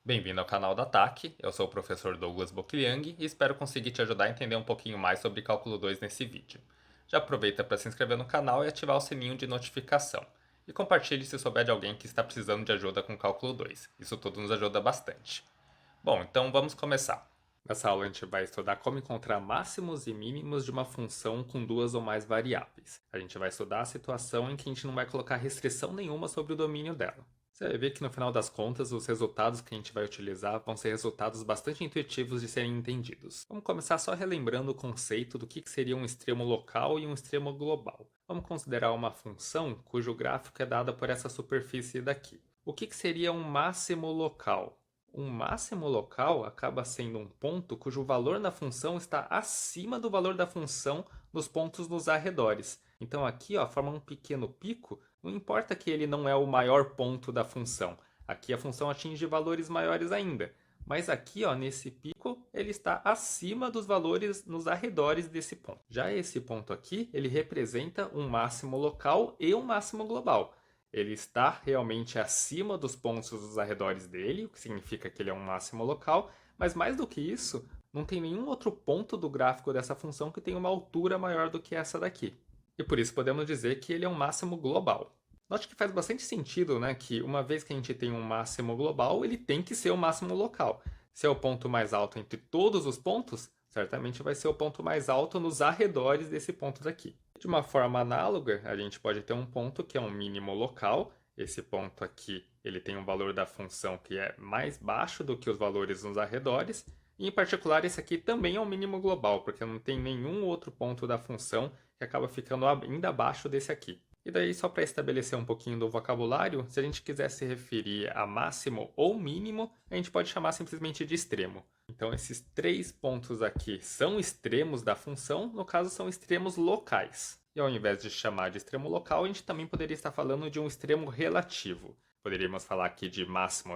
Bem-vindo ao canal da TAC, eu sou o professor Douglas Bocliang e espero conseguir te ajudar a entender um pouquinho mais sobre cálculo 2 nesse vídeo. Já aproveita para se inscrever no canal e ativar o sininho de notificação. E compartilhe se souber de alguém que está precisando de ajuda com cálculo 2. Isso tudo nos ajuda bastante. Bom, então vamos começar. Nessa aula a gente vai estudar como encontrar máximos e mínimos de uma função com duas ou mais variáveis. A gente vai estudar a situação em que a gente não vai colocar restrição nenhuma sobre o domínio dela. Você vai ver que no final das contas os resultados que a gente vai utilizar vão ser resultados bastante intuitivos de serem entendidos. Vamos começar só relembrando o conceito do que seria um extremo local e um extremo global. Vamos considerar uma função cujo gráfico é dada por essa superfície daqui. O que seria um máximo local? Um máximo local acaba sendo um ponto cujo valor na função está acima do valor da função nos pontos nos arredores. Então aqui forma um pequeno pico, não importa que ele não é o maior ponto da função. Aqui a função atinge valores maiores ainda. Mas aqui, nesse pico, ele está acima dos valores nos arredores desse ponto. Já esse ponto aqui, ele representa um máximo local e um máximo global. Ele está realmente acima dos pontos dos arredores dele, o que significa que ele é um máximo local, mas mais do que isso, não tem nenhum outro ponto do gráfico dessa função que tenha uma altura maior do que essa daqui. E por isso podemos dizer que ele é um máximo global. Note que faz bastante sentido, né, que uma vez que a gente tem um máximo global, ele tem que ser o máximo local. Se é o ponto mais alto entre todos os pontos, certamente vai ser o ponto mais alto nos arredores desse ponto daqui. De uma forma análoga, a gente pode ter um ponto que é um mínimo local. Esse ponto aqui ele tem um valor da função que é mais baixo do que os valores nos arredores. E, em particular, esse aqui também é um mínimo global, porque não tem nenhum outro ponto da função que acaba ficando ainda abaixo desse aqui. E daí, só para estabelecer um pouquinho do vocabulário, se a gente quiser se referir a máximo ou mínimo, a gente pode chamar simplesmente de extremo. Então, esses três pontos aqui são extremos da função, no caso, são extremos locais. E ao invés de chamar de extremo local, a gente também poderia estar falando de um extremo relativo. Poderíamos falar aqui de máximo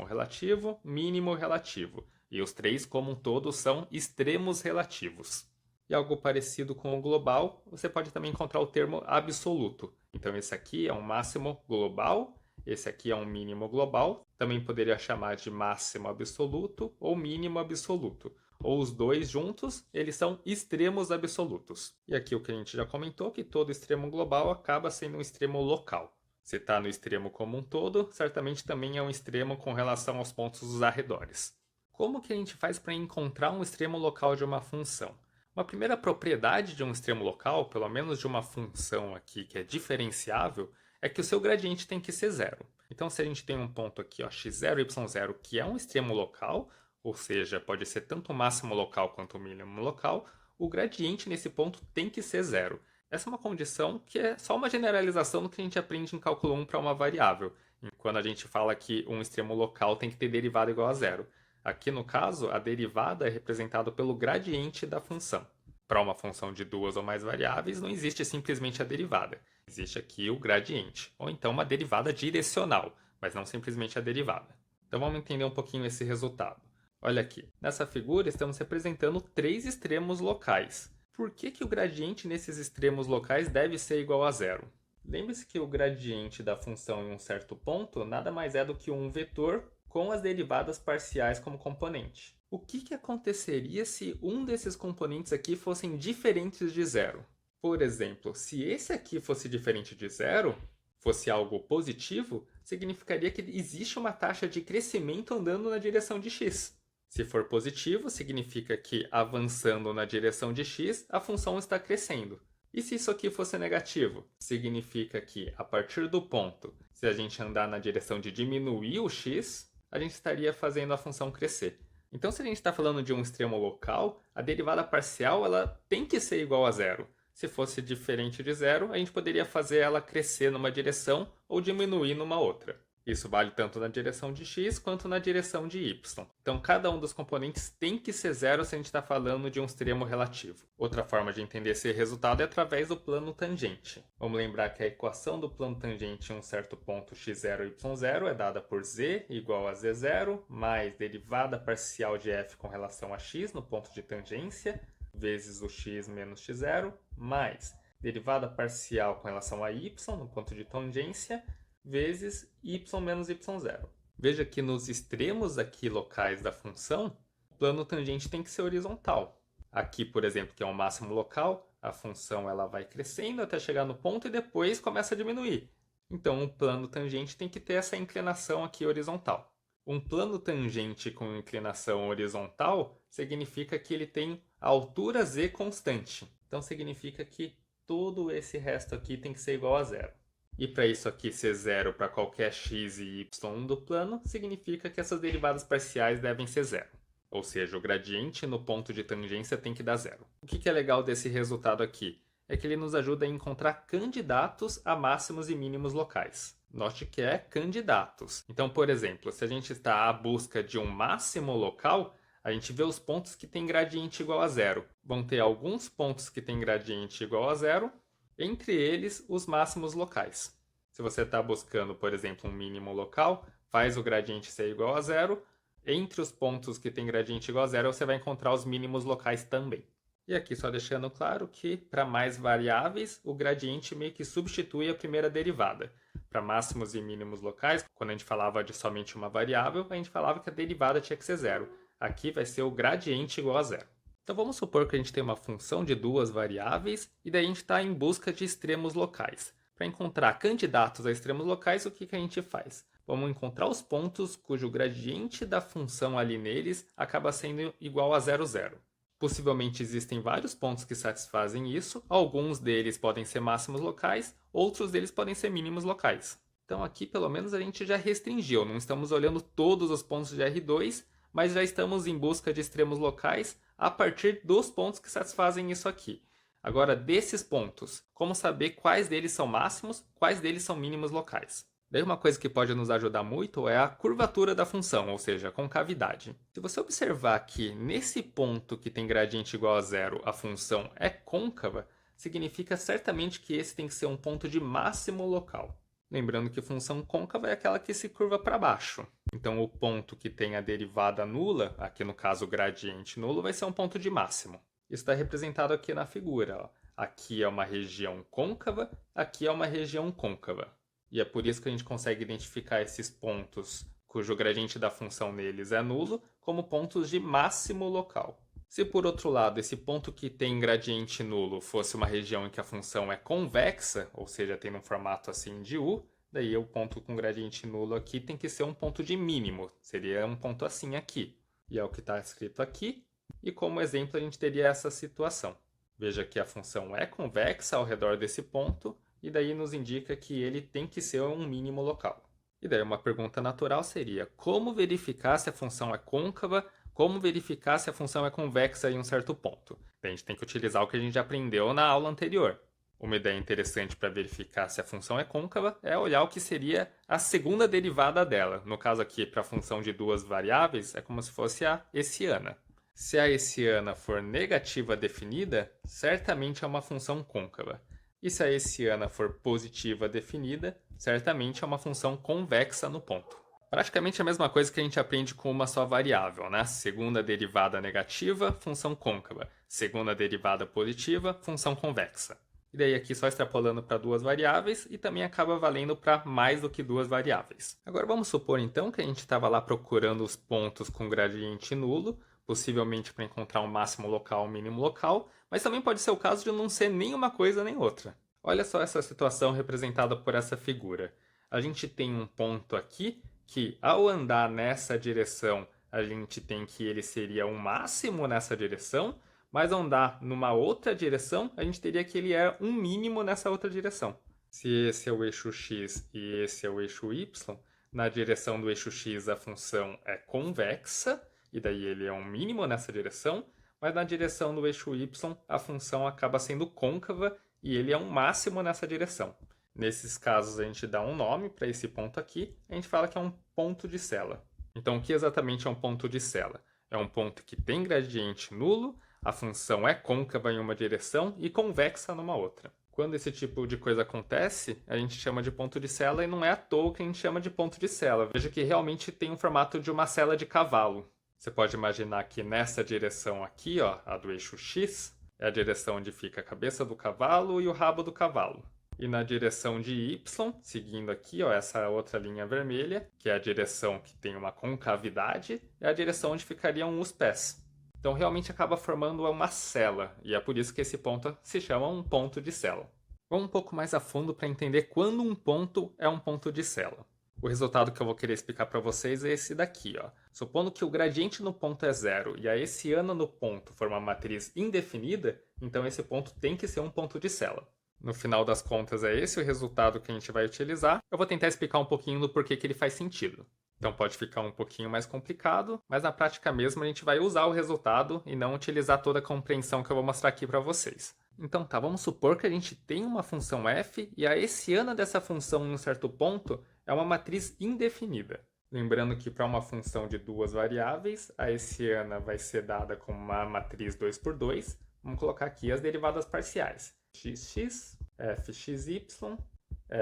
relativo, mínimo relativo. E os três, como um todo, são extremos relativos. E algo parecido com o global, você pode também encontrar o termo absoluto. Então esse aqui é um máximo global, esse aqui é um mínimo global. Também poderia chamar de máximo absoluto ou mínimo absoluto. Ou os dois juntos, eles são extremos absolutos. E aqui o que a gente já comentou, que todo extremo global acaba sendo um extremo local. Se está no extremo como um todo, certamente também é um extremo com relação aos pontos dos arredores. Como que a gente faz para encontrar um extremo local de uma função? Uma primeira propriedade de um extremo local, pelo menos de uma função aqui que é diferenciável, é que o seu gradiente tem que ser zero. Então, se a gente tem um ponto aqui, x0, y0, que é um extremo local, ou seja, pode ser tanto o máximo local quanto o mínimo local, o gradiente nesse ponto tem que ser zero. Essa é uma condição que é só uma generalização do que a gente aprende em cálculo 1 para uma variável, quando a gente fala que um extremo local tem que ter derivada igual a zero. Aqui, no caso, a derivada é representada pelo gradiente da função. Para uma função de duas ou mais variáveis, não existe simplesmente a derivada. Existe aqui o gradiente, ou então uma derivada direcional, mas não simplesmente a derivada. Então vamos entender um pouquinho esse resultado. Olha aqui, nessa figura estamos representando três extremos locais. Por que o gradiente nesses extremos locais deve ser igual a zero? Lembre-se que o gradiente da função em um certo ponto nada mais é do que um vetor com as derivadas parciais como componente. O que aconteceria se um desses componentes aqui fossem diferentes de zero? Por exemplo, se esse aqui fosse diferente de zero, fosse algo positivo, significaria que existe uma taxa de crescimento andando na direção de x. Se for positivo, significa que avançando na direção de x, a função está crescendo. E se isso aqui fosse negativo? Significa que, a partir do ponto, se a gente andar na direção de diminuir o x, a gente estaria fazendo a função crescer. Então, se a gente está falando de um extremo local, a derivada parcial ela tem que ser igual a zero. Se fosse diferente de zero, a gente poderia fazer ela crescer numa direção ou diminuir numa outra. Isso vale tanto na direção de x quanto na direção de y. Então, cada um dos componentes tem que ser zero se a gente está falando de um extremo relativo. Outra forma de entender esse resultado é através do plano tangente. Vamos lembrar que a equação do plano tangente em um certo ponto x0, y0 é dada por z igual a z0 mais derivada parcial de f com relação a x no ponto de tangência vezes o x menos x0 mais derivada parcial com relação a y no ponto de tangência vezes y menos y0. Veja que nos extremos aqui locais da função, o plano tangente tem que ser horizontal. Aqui, por exemplo, que é o máximo local, a função ela vai crescendo até chegar no ponto e depois começa a diminuir. Então, o plano tangente tem que ter essa inclinação aqui horizontal. Um plano tangente com inclinação horizontal significa que ele tem a altura z constante. Então, significa que todo esse resto aqui tem que ser igual a zero. E para isso aqui ser zero para qualquer x e y do plano, significa que essas derivadas parciais devem ser zero. Ou seja, o gradiente no ponto de tangência tem que dar zero. O que é legal desse resultado aqui? É que ele nos ajuda a encontrar candidatos a máximos e mínimos locais. Note que é candidatos. Então, por exemplo, se a gente está à busca de um máximo local, a gente vê os pontos que têm gradiente igual a zero. Vão ter alguns pontos que têm gradiente igual a zero, entre eles os máximos locais. Se você está buscando, por exemplo, um mínimo local, faz o gradiente ser igual a zero. Entre os pontos que têm gradiente igual a zero, você vai encontrar os mínimos locais também. E aqui só deixando claro que, para mais variáveis, o gradiente meio que substitui a primeira derivada. Para máximos e mínimos locais, quando a gente falava de somente uma variável, a gente falava que a derivada tinha que ser zero. Aqui vai ser o gradiente igual a zero. Então vamos supor que a gente tem uma função de duas variáveis e daí a gente está em busca de extremos locais. Para encontrar candidatos a extremos locais, o que a gente faz? Vamos encontrar os pontos cujo gradiente da função ali neles acaba sendo igual a zero, zero. Possivelmente existem vários pontos que satisfazem isso, alguns deles podem ser máximos locais, outros deles podem ser mínimos locais. Então aqui pelo menos a gente já restringiu, não estamos olhando todos os pontos de R2, mas já estamos em busca de extremos locais a partir dos pontos que satisfazem isso aqui. Agora, desses pontos, como saber quais deles são máximos, quais deles são mínimos locais? Daí uma coisa que pode nos ajudar muito é a curvatura da função, ou seja, a concavidade. Se você observar que nesse ponto que tem gradiente igual a zero, a função é côncava, significa certamente que esse tem que ser um ponto de máximo local. Lembrando que função côncava é aquela que se curva para baixo. Então o ponto que tem a derivada nula, aqui no caso o gradiente nulo, vai ser um ponto de máximo. Isso está representado aqui na figura. Ó. Aqui é uma região côncava, aqui é uma região côncava. E é por isso que a gente consegue identificar esses pontos cujo gradiente da função neles é nulo como pontos de máximo local. Se por outro lado esse ponto que tem gradiente nulo fosse uma região em que a função é convexa, ou seja, tem um formato assim de U, daí o ponto com gradiente nulo aqui tem que ser um ponto de mínimo, seria um ponto assim aqui. E é o que está escrito aqui, e como exemplo a gente teria essa situação. Veja que a função é convexa ao redor desse ponto, e daí nos indica que ele tem que ser um mínimo local. E daí uma pergunta natural seria, como verificar se a função é côncava, como verificar se a função é convexa em um certo ponto? A gente tem que utilizar o que a gente aprendeu na aula anterior. Uma ideia interessante para verificar se a função é côncava é olhar o que seria a segunda derivada dela. No caso aqui, para a função de duas variáveis, é como se fosse a hessiana. Se a hessiana for negativa definida, certamente é uma função côncava. E se a hessiana for positiva definida, certamente é uma função convexa no ponto. Praticamente a mesma coisa que a gente aprende com uma só variável, né? Segunda derivada negativa, função côncava. Segunda derivada positiva, função convexa. E daí aqui só extrapolando para duas variáveis e também acaba valendo para mais do que duas variáveis. Agora vamos supor então que a gente estava lá procurando os pontos com gradiente nulo, possivelmente para encontrar um máximo local, um mínimo local, mas também pode ser o caso de não ser nem uma coisa nem outra. Olha só essa situação representada por essa figura. A gente tem um ponto aqui que, ao andar nessa direção, a gente tem que ele seria um máximo nessa direção, mas ao andar numa outra direção, a gente teria que ele é um mínimo nessa outra direção. Se esse é o eixo x e esse é o eixo y, na direção do eixo x a função é convexa, e daí ele é um mínimo nessa direção, mas na direção do eixo y a função acaba sendo côncava e ele é um máximo nessa direção. Nesses casos a gente dá um nome para esse ponto aqui, a gente fala que é um ponto de sela. Então o que exatamente é um ponto de sela? É um ponto que tem gradiente nulo, a função é côncava em uma direção e convexa numa outra. Quando esse tipo de coisa acontece, a gente chama de ponto de sela e não é à toa que a gente chama de ponto de sela. Veja que realmente tem um formato de uma sela de cavalo. Você pode imaginar que nessa direção aqui, ó, a do eixo x, é a direção onde fica a cabeça do cavalo e o rabo do cavalo. E na direção de y, seguindo aqui, ó, essa outra linha vermelha, que é a direção que tem uma concavidade, é a direção onde ficariam os pés. Então realmente acaba formando uma cela, e é por isso que esse ponto se chama um ponto de cela. Vamos um pouco mais a fundo para entender quando um ponto é um ponto de cela. O resultado que eu vou querer explicar para vocês é esse daqui, ó. Supondo que o gradiente no ponto é zero e a hessiana no ponto for uma matriz indefinida, então esse ponto tem que ser um ponto de cela. No final das contas é esse o resultado que a gente vai utilizar. Eu vou tentar explicar um pouquinho do porquê que ele faz sentido. Então pode ficar um pouquinho mais complicado, mas na prática mesmo a gente vai usar o resultado e não utilizar toda a compreensão que eu vou mostrar aqui para vocês. Então tá, vamos supor que a gente tem uma função f e a hessiana dessa função em um certo ponto é uma matriz indefinida. Lembrando que para uma função de duas variáveis, a hessiana vai ser dada como uma matriz 2 por 2. Vamos colocar aqui as derivadas parciais. Xx, fxy,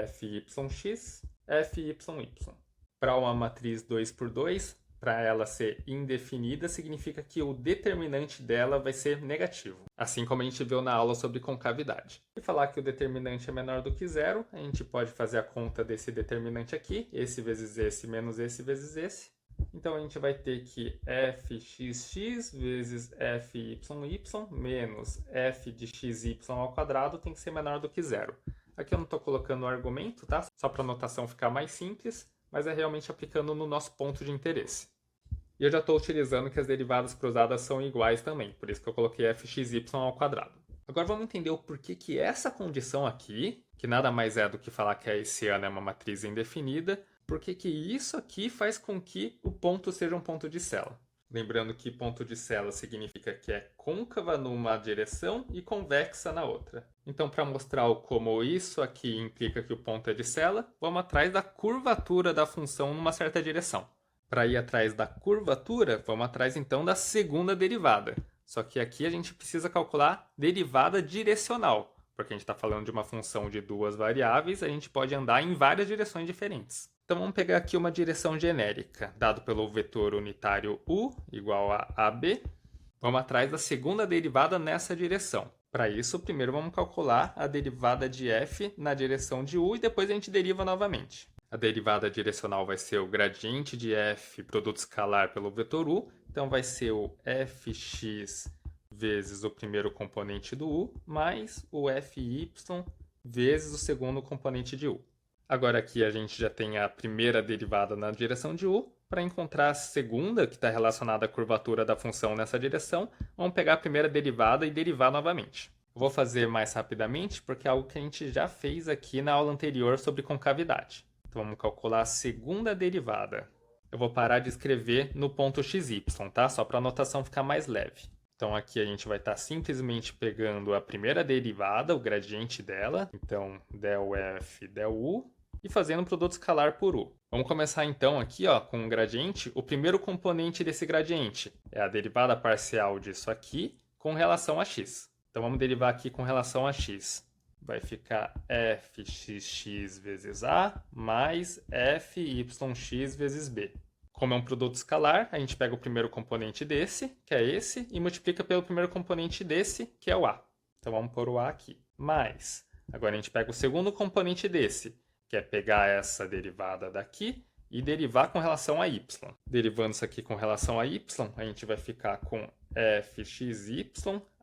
fyx, fyy. Para uma matriz 2 por 2, para ela ser indefinida, significa que o determinante dela vai ser negativo, assim como a gente viu na aula sobre concavidade. E falar que o determinante é menor do que zero, a gente pode fazer a conta desse determinante aqui, esse vezes esse menos esse vezes esse. Então a gente vai ter que fxx vezes fyy menos f de xy ao quadrado tem que ser menor do que zero. Aqui eu não estou colocando o argumento, tá? Só para a notação ficar mais simples, mas é realmente aplicando no nosso ponto de interesse. E eu já estou utilizando que as derivadas cruzadas são iguais também, por isso que eu coloquei fxy ao quadrado. Agora vamos entender o porquê que essa condição aqui, que nada mais é do que falar que a hessiana é uma matriz indefinida, porque que isso aqui faz com que o ponto seja um ponto de cela. Lembrando que ponto de cela significa que é côncava numa direção e convexa na outra. Então, para mostrar como isso aqui implica que o ponto é de cela, vamos atrás da curvatura da função numa certa direção. Para ir atrás da curvatura, vamos atrás então da segunda derivada. Só que aqui a gente precisa calcular derivada direcional, porque a gente está falando de uma função de duas variáveis, a gente pode andar em várias direções diferentes. Então vamos pegar aqui uma direção genérica, dado pelo vetor unitário u igual a AB. Vamos atrás da segunda derivada nessa direção. Para isso, primeiro vamos calcular a derivada de f na direção de u e depois a gente deriva novamente. A derivada direcional vai ser o gradiente de f produto escalar pelo vetor u, então vai ser o fx vezes o primeiro componente do u mais o fy vezes o segundo componente de u. Agora aqui a gente já tem a primeira derivada na direção de u. Para encontrar a segunda, que está relacionada à curvatura da função nessa direção, vamos pegar a primeira derivada e derivar novamente. Eu vou fazer mais rapidamente porque é algo que a gente já fez aqui na aula anterior sobre concavidade. Então vamos calcular a segunda derivada. Eu vou parar de escrever no ponto xy, tá? Só para a notação ficar mais leve. Então aqui a gente vai estar simplesmente pegando a primeira derivada, o gradiente dela. Então del f del u. E fazendo um produto escalar por u. Vamos começar então aqui ó, com o gradiente. O primeiro componente desse gradiente é a derivada parcial disso aqui com relação a x. Então vamos derivar aqui com relação a x. Vai ficar fxx vezes a mais fyx vezes b. Como é um produto escalar, a gente pega o primeiro componente desse, que é esse, e multiplica pelo primeiro componente desse, que é o a. Então vamos pôr o a aqui. Mais, agora a gente pega o segundo componente desse, que é pegar essa derivada daqui e derivar com relação a y. Derivando isso aqui com relação a y, a gente vai ficar com fxy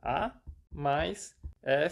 a mais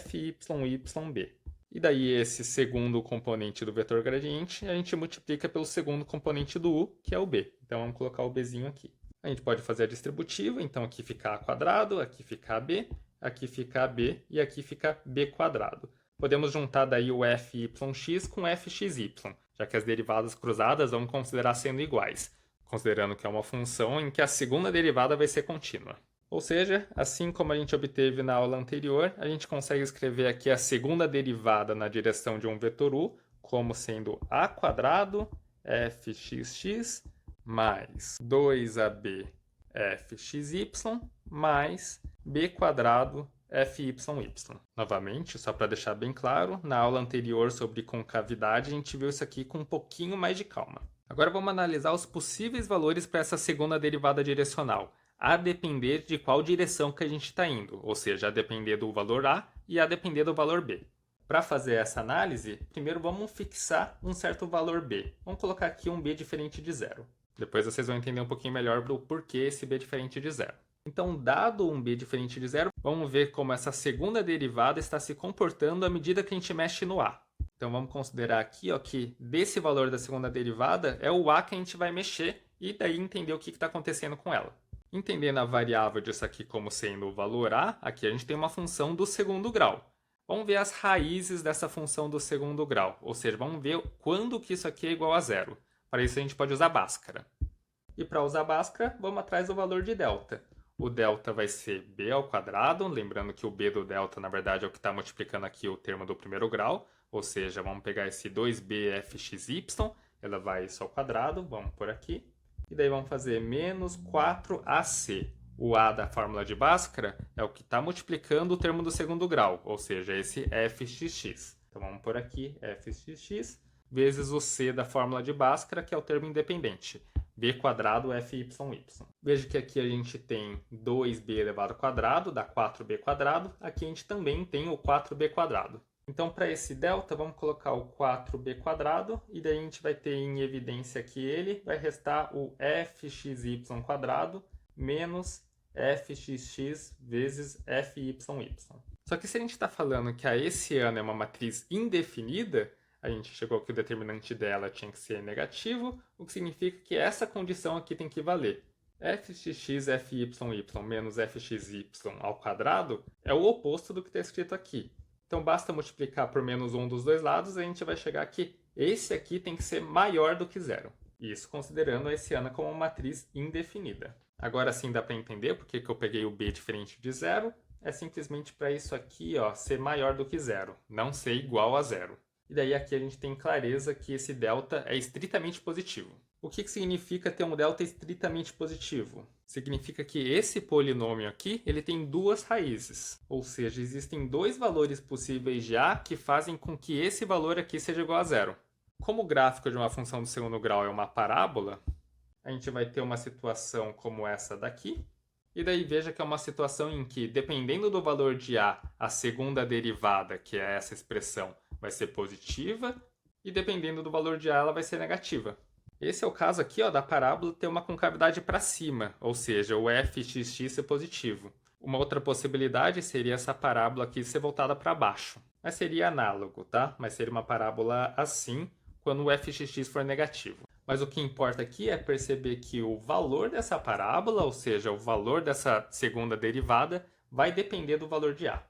fyb. E daí esse segundo componente do vetor gradiente, a gente multiplica pelo segundo componente do u, que é o b. Então vamos colocar o bzinho aqui. A gente pode fazer a distributiva, então aqui fica a quadrado, aqui fica ab, aqui fica ab e aqui fica b quadrado. Podemos juntar daí o fyx com fxy, já que as derivadas cruzadas vamos considerar sendo iguais, considerando que é uma função em que a segunda derivada vai ser contínua. Ou seja, assim como a gente obteve na aula anterior, a gente consegue escrever aqui a segunda derivada na direção de um vetor u como sendo a quadrado fxx mais 2ab fxy mais b quadrado fyy. Novamente, só para deixar bem claro, na aula anterior sobre concavidade a gente viu isso aqui com um pouquinho mais de calma. Agora vamos analisar os possíveis valores para essa segunda derivada direcional, a depender de qual direção que a gente está indo, ou seja, a depender do valor a e a depender do valor b. Para fazer essa análise, primeiro vamos fixar um certo valor b. Vamos colocar aqui um b diferente de zero. Depois vocês vão entender um pouquinho melhor do porquê esse b diferente de zero. Então, dado um b diferente de zero, vamos ver como essa segunda derivada está se comportando à medida que a gente mexe no a. Então, vamos considerar aqui que desse valor da segunda derivada é o a que a gente vai mexer e daí entender o que está acontecendo com ela. Entendendo a variável disso aqui como sendo o valor a, aqui a gente tem uma função do segundo grau. Vamos ver as raízes dessa função do segundo grau, ou seja, vamos ver quando que isso aqui é igual a zero. Para isso a gente pode usar Bhaskara. E para usar Bhaskara, vamos atrás do valor de delta. O delta vai ser b ao quadrado, lembrando que o b do delta, na verdade, é o que está multiplicando aqui o termo do primeiro grau, ou seja, vamos pegar esse 2bfxy, ela vai isso ao quadrado, vamos por aqui, e daí vamos fazer menos 4ac. O a da fórmula de Bhaskara é o que está multiplicando o termo do segundo grau, ou seja, esse fxx. Então vamos por aqui, fxx, vezes o c da fórmula de Bhaskara, que é o termo independente, b quadrado fy. Veja que aqui a gente tem 2b elevado ao quadrado, dá 4b quadrado. Aqui a gente também tem o 4b quadrado. Então, para esse delta, vamos colocar o 4b quadrado, e daí a gente vai ter em evidência que ele vai restar o fxy quadrado menos fxx vezes fy. Só que se a gente está falando que a esse ano é uma matriz indefinida, a gente chegou que o determinante dela tinha que ser negativo, o que significa que essa condição aqui tem que valer. fxx fy menos fxy ao quadrado é o oposto do que está escrito aqui. Então basta multiplicar por menos 1 dos dois lados e a gente vai chegar que esse aqui tem que ser maior do que zero. Isso considerando a esse ano como uma matriz indefinida. Agora sim dá para entender porque que eu peguei o b diferente de zero. É simplesmente para isso aqui ser maior do que zero, não ser igual a zero. E daí aqui a gente tem clareza que esse delta é estritamente positivo. O que significa ter um delta estritamente positivo? Significa que esse polinômio aqui ele tem duas raízes. Ou seja, existem dois valores possíveis de a que fazem com que esse valor aqui seja igual a zero. Como o gráfico de uma função do segundo grau é uma parábola, a gente vai ter uma situação como essa daqui. E daí veja que é uma situação em que, dependendo do valor de a segunda derivada, que é essa expressão, vai ser positiva, e dependendo do valor de a, ela vai ser negativa. Esse é o caso aqui da parábola ter uma concavidade para cima, ou seja, o fxx ser positivo. Uma outra possibilidade seria essa parábola aqui ser voltada para baixo. Mas seria análogo, tá? Mas seria uma parábola assim, quando o fxx for negativo. Mas o que importa aqui é perceber que o valor dessa parábola, ou seja, o valor dessa segunda derivada, vai depender do valor de a.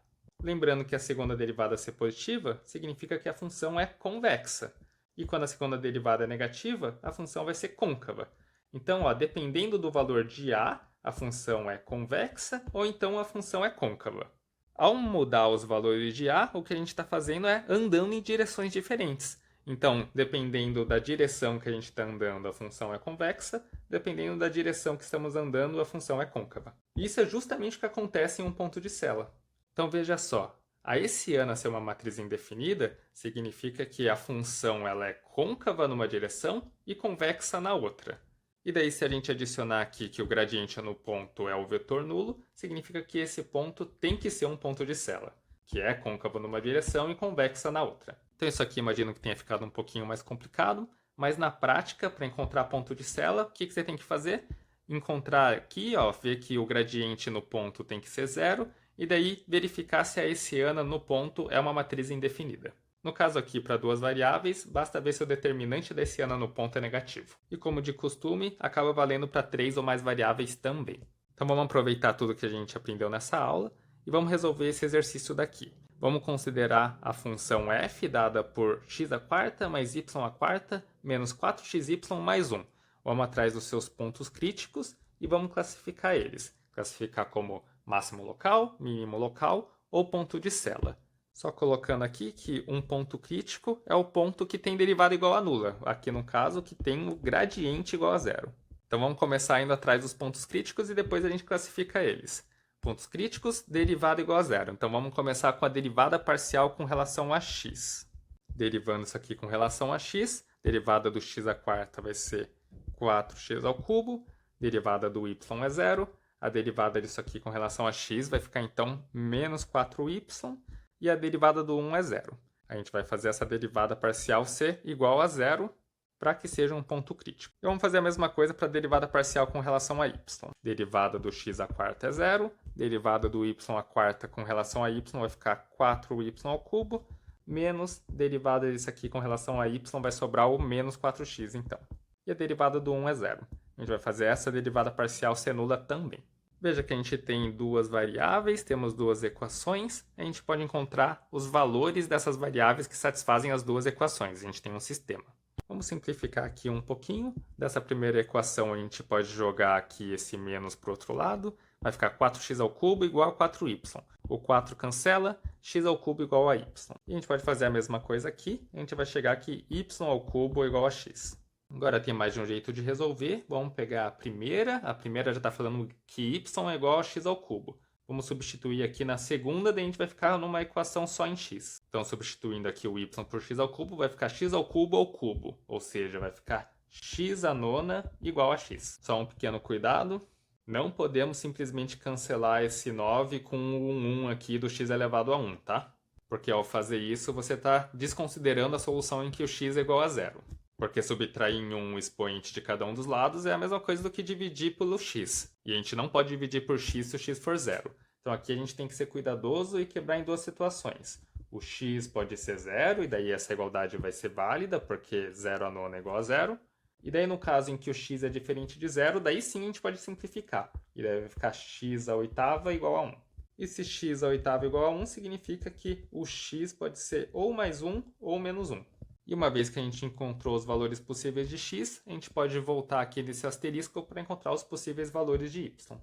Lembrando que a segunda derivada ser positiva, significa que a função é convexa. E quando a segunda derivada é negativa, a função vai ser côncava. Então, dependendo do valor de a função é convexa ou então a função é côncava. Ao mudar os valores de a, o que a gente está fazendo é andando em direções diferentes. Então, dependendo da direção que a gente está andando, a função é convexa. Dependendo da direção que estamos andando, a função é côncava. E isso é justamente o que acontece em um ponto de sela. Então, veja só. A hessiana ser uma matriz indefinida significa que a função ela é côncava numa direção e convexa na outra. E daí, se a gente adicionar aqui que o gradiente no ponto é o vetor nulo, significa que esse ponto tem que ser um ponto de sela, que é côncavo numa direção e convexa na outra. Então isso aqui imagino que tenha ficado um pouquinho mais complicado, mas na prática, para encontrar ponto de sela, o que você tem que fazer? Encontrar aqui, ver que o gradiente no ponto tem que ser zero, e daí verificar se a hessiana no ponto é uma matriz indefinida. No caso aqui, para duas variáveis, basta ver se o determinante da hessiana no ponto é negativo. E como de costume, acaba valendo para 3 ou mais variáveis também. Então vamos aproveitar tudo que a gente aprendeu nessa aula e vamos resolver esse exercício daqui. Vamos considerar a função f dada por x² mais y² menos 4xy mais 1. Vamos atrás dos seus pontos críticos e vamos classificar eles. Classificar como máximo local, mínimo local ou ponto de sela. Só colocando aqui que um ponto crítico é o ponto que tem derivada igual a nula. Aqui no caso, que tem o gradiente igual a zero. Então vamos começar indo atrás dos pontos críticos e depois a gente classifica eles. Pontos críticos, derivada igual a zero. Então vamos começar com a derivada parcial com relação a x. Derivando isso aqui com relação a x, derivada do x² vai ser 4x ao cubo, derivada do y é zero, a derivada disso aqui com relação a x vai ficar então menos 4y, e a derivada do 1 é 0. A gente vai fazer essa derivada parcial ser igual a 0 para que seja um ponto crítico. E vamos fazer a mesma coisa para a derivada parcial com relação a y. Derivada do x à quarta é 0, derivada do y à quarta com relação a y vai ficar 4y ao cubo, menos derivada disso aqui com relação a y vai sobrar o menos 4x, então. E a derivada do 1 é 0. A gente vai fazer essa derivada parcial ser nula também. Veja que a gente tem duas variáveis, temos duas equações, a gente pode encontrar os valores dessas variáveis que satisfazem as duas equações. A gente tem um sistema. Vamos simplificar aqui um pouquinho. Dessa primeira equação a gente pode jogar aqui esse menos para o outro lado. Vai ficar 4x ao cubo igual a 4y. O 4 cancela, x ao cubo igual a y. E a gente pode fazer a mesma coisa aqui. A gente vai chegar aqui y ao cubo igual a x. Agora tem mais de um jeito de resolver. Vamos pegar a primeira. A primeira já está falando que y é igual a x ao cubo. Vamos substituir aqui na segunda, daí a gente vai ficar numa equação só em x. Então, substituindo aqui o y por x ao cubo, vai ficar x ao cubo. Ou seja, vai ficar x à nona igual a x. Só um pequeno cuidado. Não podemos simplesmente cancelar esse 9 com o 1 aqui do x elevado a 1, tá? Porque ao fazer isso, você está desconsiderando a solução em que o x é igual a 0. Porque subtrair em um expoente de cada um dos lados é a mesma coisa do que dividir pelo x. E a gente não pode dividir por x se o x for 0. Então aqui a gente tem que ser cuidadoso e quebrar em duas situações. O x pode ser 0, e daí essa igualdade vai ser válida, porque 0 à nona é igual a 0. E daí no caso em que o x é diferente de 0, daí sim a gente pode simplificar. E daí vai ficar x à oitava igual a 1. E se x à oitava igual a 1, significa que o x pode ser ou mais 1 ou menos 1. E uma vez que a gente encontrou os valores possíveis de x, a gente pode voltar aqui nesse asterisco para encontrar os possíveis valores de y.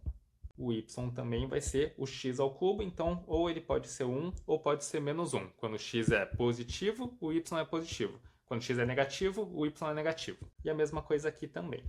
O y também vai ser o x ao cubo, então ou ele pode ser 1 ou pode ser menos 1. Quando x é positivo, o y é positivo. Quando x é negativo, o y é negativo. E a mesma coisa aqui também.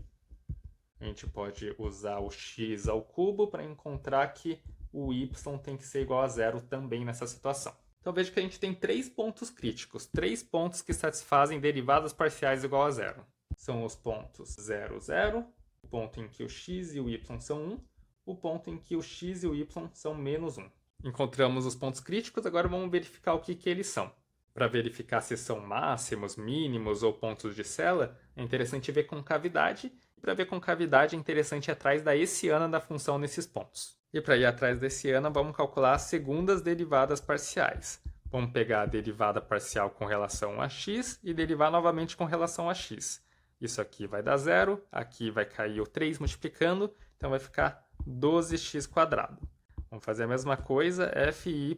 A gente pode usar o x ao cubo para encontrar que o y tem que ser igual a 0 também nessa situação. Então veja que a gente tem 3 pontos críticos, 3 pontos que satisfazem derivadas parciais igual a 0. São os pontos 0, 0, o ponto em que o x e o y são 1, o ponto em que o x e o y são menos 1. Encontramos os pontos críticos, agora vamos verificar o que eles são. Para verificar se são máximos, mínimos ou pontos de Sela, é interessante ver concavidade. E para ver concavidade é interessante ir atrás da hessiana da função nesses pontos. E para ir atrás da hessiana, vamos calcular as segundas derivadas parciais. Vamos pegar a derivada parcial com relação a x e derivar novamente com relação a x. Isso aqui vai dar 0, aqui vai cair o 3 multiplicando, então vai ficar 12x². Vamos fazer a mesma coisa, f e y.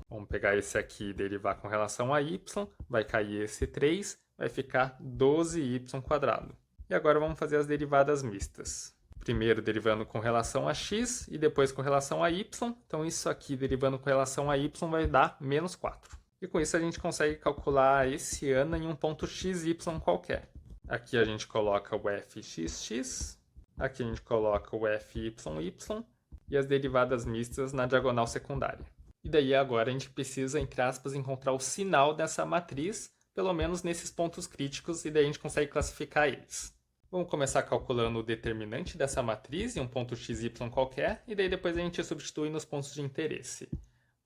Vamos pegar esse aqui e derivar com relação a y, vai cair esse 3, vai ficar 12y². E agora vamos fazer as derivadas mistas. Primeiro derivando com relação a x e depois com relação a y. Então isso aqui derivando com relação a y vai dar menos 4. E com isso a gente consegue calcular a hessiana em um ponto xy qualquer. Aqui a gente coloca o fxx, aqui a gente coloca o fyy e as derivadas mistas na diagonal secundária. E daí agora a gente precisa, entre aspas, encontrar o sinal dessa matriz, pelo menos nesses pontos críticos, e daí a gente consegue classificar eles. Vamos começar calculando o determinante dessa matriz em um ponto xy qualquer, e daí depois a gente substitui nos pontos de interesse.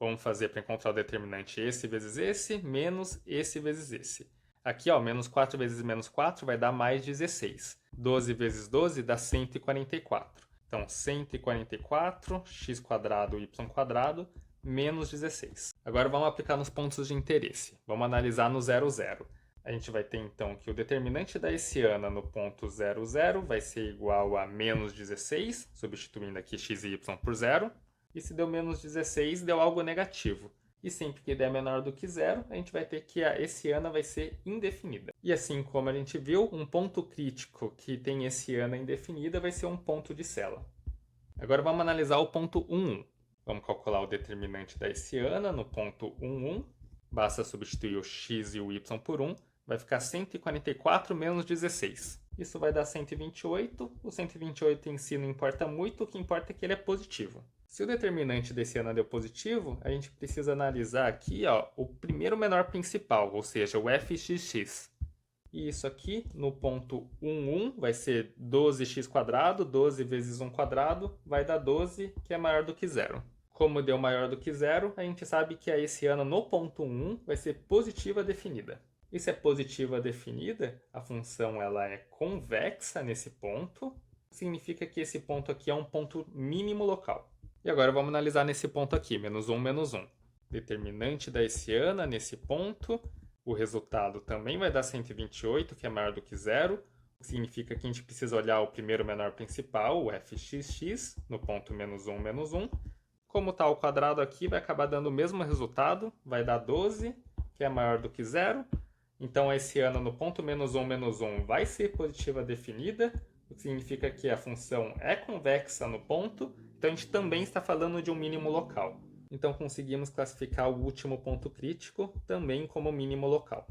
Vamos fazer para encontrar o determinante esse vezes esse, menos esse vezes esse. Aqui, ó, menos 4 vezes menos 4 vai dar mais 16. 12 vezes 12 dá 144. Então, 144, x² y² menos 16. Agora vamos aplicar nos pontos de interesse. Vamos analisar no 0, 0. A gente vai ter então que o determinante da hessiana no ponto 0, 0 vai ser igual a menos 16, substituindo aqui x e y por 0. E se deu menos 16, deu algo negativo. E sempre que der menor do que 0, a gente vai ter que a hessiana vai ser indefinida. E assim como a gente viu, um ponto crítico que tem hessiana indefinida vai ser um ponto de Sela. Agora vamos analisar o ponto 1, 1. Vamos calcular o determinante da hessiana no ponto 1, 1. Basta substituir o x e o y por 1. Vai ficar 144 menos 16. Isso vai dar 128. O 128 em si não importa muito, o que importa é que ele é positivo. Se o determinante desse ano deu positivo, a gente precisa analisar aqui, ó, o primeiro menor principal, ou seja, o fxx. E isso aqui, no ponto 1, 1, vai ser 12x², 12 vezes 1² vai dar 12, que é maior do que 0. Como deu maior do que zero, a gente sabe que a hessiana no ponto 1 vai ser positiva definida. E se é positiva definida, a função ela é convexa nesse ponto, significa que esse ponto aqui é um ponto mínimo local. E agora vamos analisar nesse ponto aqui, menos 1, menos 1. Determinante da hessiana nesse ponto, o resultado também vai dar 128, que é maior do que zero. Significa que a gente precisa olhar o primeiro menor principal, o fxx, no ponto menos 1, menos 1. Como está o quadrado aqui, vai acabar dando o mesmo resultado, vai dar 12, que é maior do que zero. Então, a hessiana no ponto menos 1 vai ser positiva definida, o que significa que a função é convexa no ponto, então a gente também está falando de um mínimo local. Então, conseguimos classificar o último ponto crítico também como mínimo local.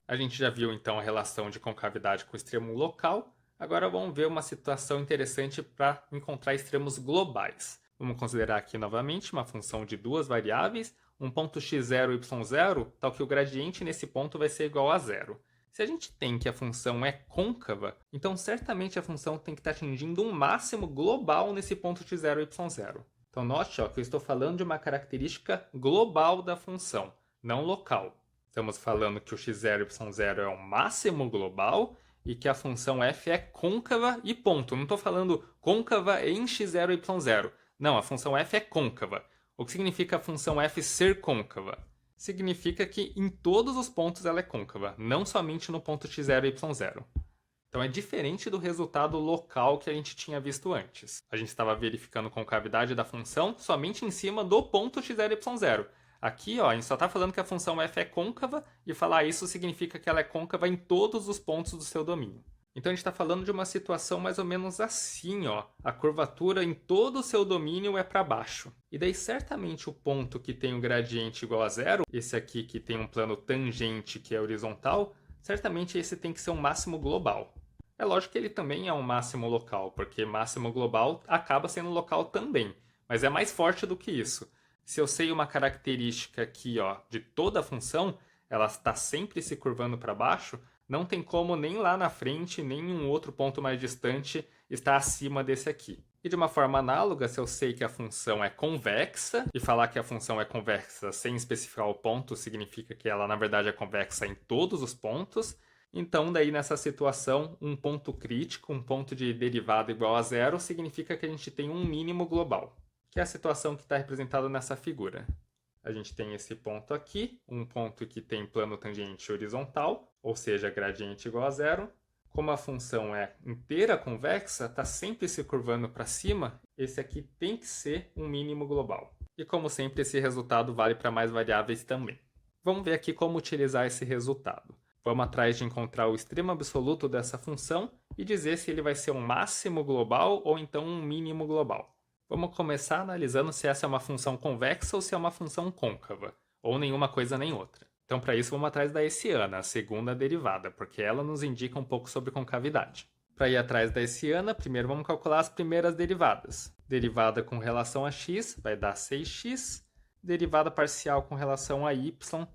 A gente já viu, então, a relação de concavidade com o extremo local. Agora vamos ver uma situação interessante para encontrar extremos globais. Vamos considerar aqui novamente uma função de duas variáveis, um ponto x0 e y0, tal que o gradiente nesse ponto vai ser igual a zero. Se a gente tem que a função é côncava, então certamente a função tem que estar atingindo um máximo global nesse ponto x0 e y0. Então note que eu estou falando de uma característica global da função, não local. Estamos falando que o x0 e y0 é o máximo global e que a função f é côncava e ponto. Não estou falando côncava em x0 e y0. Não, a função f é côncava. O que significa a função f ser côncava? Significa que em todos os pontos ela é côncava, não somente no ponto x0 e y0. Então é diferente do resultado local que a gente tinha visto antes. A gente estava verificando concavidade da função somente em cima do ponto x0 e y0. Aqui, a gente só está falando que a função f é côncava e falar isso significa que ela é côncava em todos os pontos do seu domínio. Então a gente está falando de uma situação mais ou menos assim, a curvatura em todo o seu domínio é para baixo. E daí certamente o ponto que tem o gradiente igual a zero, esse aqui que tem um plano tangente que é horizontal, certamente esse tem que ser um máximo global. É lógico que ele também é um máximo local, porque máximo global acaba sendo local também, mas é mais forte do que isso. Se eu sei uma característica aqui de toda a função, ela está sempre se curvando para baixo, não tem como nem lá na frente, nem em um outro ponto mais distante estar acima desse aqui. E de uma forma análoga, se eu sei que a função é convexa, e falar que a função é convexa sem especificar o ponto significa que ela na verdade é convexa em todos os pontos, então daí nessa situação, um ponto crítico, um ponto de derivada igual a zero, significa que a gente tem um mínimo global, que é a situação que está representada nessa figura. A gente tem esse ponto aqui, um ponto que tem plano tangente horizontal, ou seja, gradiente igual a zero. Como a função é inteira convexa, está sempre se curvando para cima, esse aqui tem que ser um mínimo global. E como sempre, esse resultado vale para mais variáveis também. Vamos ver aqui como utilizar esse resultado. Vamos atrás de encontrar o extremo absoluto dessa função e dizer se ele vai ser um máximo global ou então um mínimo global. Vamos começar analisando se essa é uma função convexa ou se é uma função côncava, ou nenhuma coisa nem outra. Então, para isso, vamos atrás da hessiana, a segunda derivada, porque ela nos indica um pouco sobre concavidade. Para ir atrás da hessiana, primeiro vamos calcular as primeiras derivadas. Derivada com relação a x vai dar 6x, derivada parcial com relação a y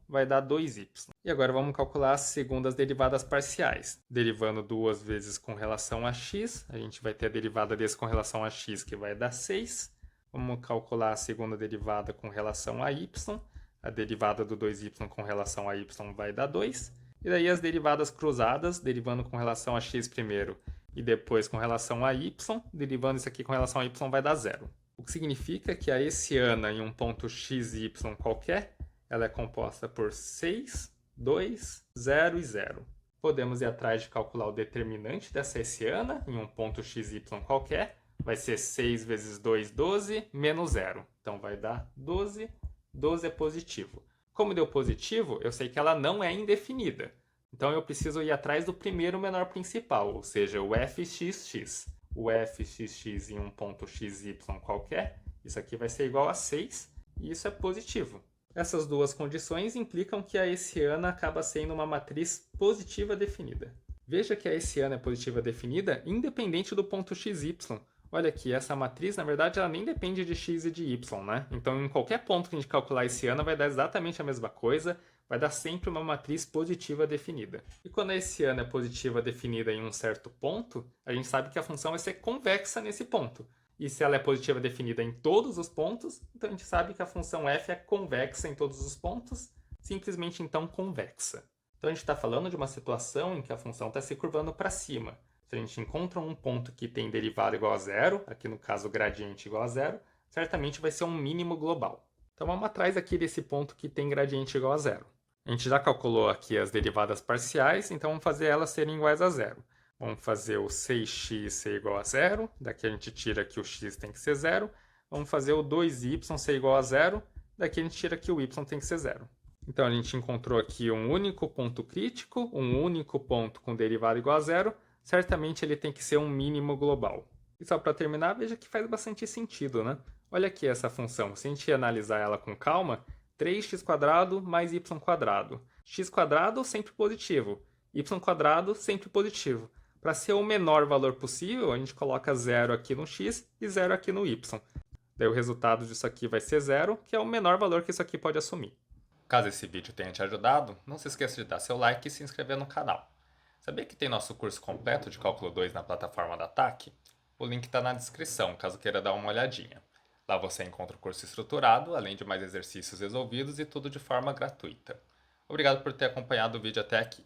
vai dar 2y. E agora vamos calcular as segundas derivadas parciais. Derivando duas vezes com relação a x, a gente vai ter a derivada desse com relação a x, que vai dar 6. Vamos calcular a segunda derivada com relação a y. A derivada do 2y com relação a y vai dar 2. E daí as derivadas cruzadas, derivando com relação a x primeiro e depois com relação a y, derivando isso aqui com relação a y vai dar 0. O que significa que a hessiana em um ponto x e y qualquer, ela é composta por 6, 2, 0 e 0. Podemos ir atrás de calcular o determinante dessa hessiana em um ponto x e y qualquer. Vai ser 6 vezes 2, 12, menos 0. Então vai dar 12. 12 é positivo. Como deu positivo, eu sei que ela não é indefinida. Então eu preciso ir atrás do primeiro menor principal, ou seja, o fxx. O fxx em um ponto xy qualquer, isso aqui vai ser igual a 6, e isso é positivo. Essas duas condições implicam que a hessiana acaba sendo uma matriz positiva definida. Veja que a hessiana é positiva definida independente do ponto xy. Olha aqui, essa matriz, na verdade, ela nem depende de x e de y, né? Então, em qualquer ponto que a gente calcular a hessiana, vai dar exatamente a mesma coisa, vai dar sempre uma matriz positiva definida. E quando a hessiana é positiva definida em um certo ponto, a gente sabe que a função vai ser convexa nesse ponto. e se ela é positiva definida em todos os pontos, então a gente sabe que a função f é convexa em todos os pontos, simplesmente então convexa. Então a gente está falando de uma situação em que a função está se curvando para cima. Se a gente encontra um ponto que tem derivada igual a zero, aqui no caso o gradiente igual a zero, certamente vai ser um mínimo global. Então vamos atrás aqui desse ponto que tem gradiente igual a zero. A gente já calculou aqui as derivadas parciais, então vamos fazer elas serem iguais a zero. Vamos fazer o 6x ser igual a zero, daqui a gente tira que o x tem que ser zero. Vamos fazer o 2y ser igual a zero, daqui a gente tira que o y tem que ser zero. Então a gente encontrou aqui um único ponto crítico, um único ponto com derivada igual a zero, certamente ele tem que ser um mínimo global. E só para terminar, veja que faz bastante sentido, né? Olha aqui essa função, se a gente analisar ela com calma, 3x² mais y². x² sempre positivo, y² sempre positivo. Para ser o menor valor possível, a gente coloca 0 aqui no x e 0 aqui no y. Daí o resultado disso aqui vai ser 0, que é o menor valor que isso aqui pode assumir. Caso esse vídeo tenha te ajudado, não se esqueça de dar seu like e se inscrever no canal. Sabia que tem nosso curso completo de Cálculo 2 na plataforma da TAC? O link está na descrição, caso queira dar uma olhadinha. Lá você encontra o curso estruturado, além de mais exercícios resolvidos e tudo de forma gratuita. Obrigado por ter acompanhado o vídeo até aqui.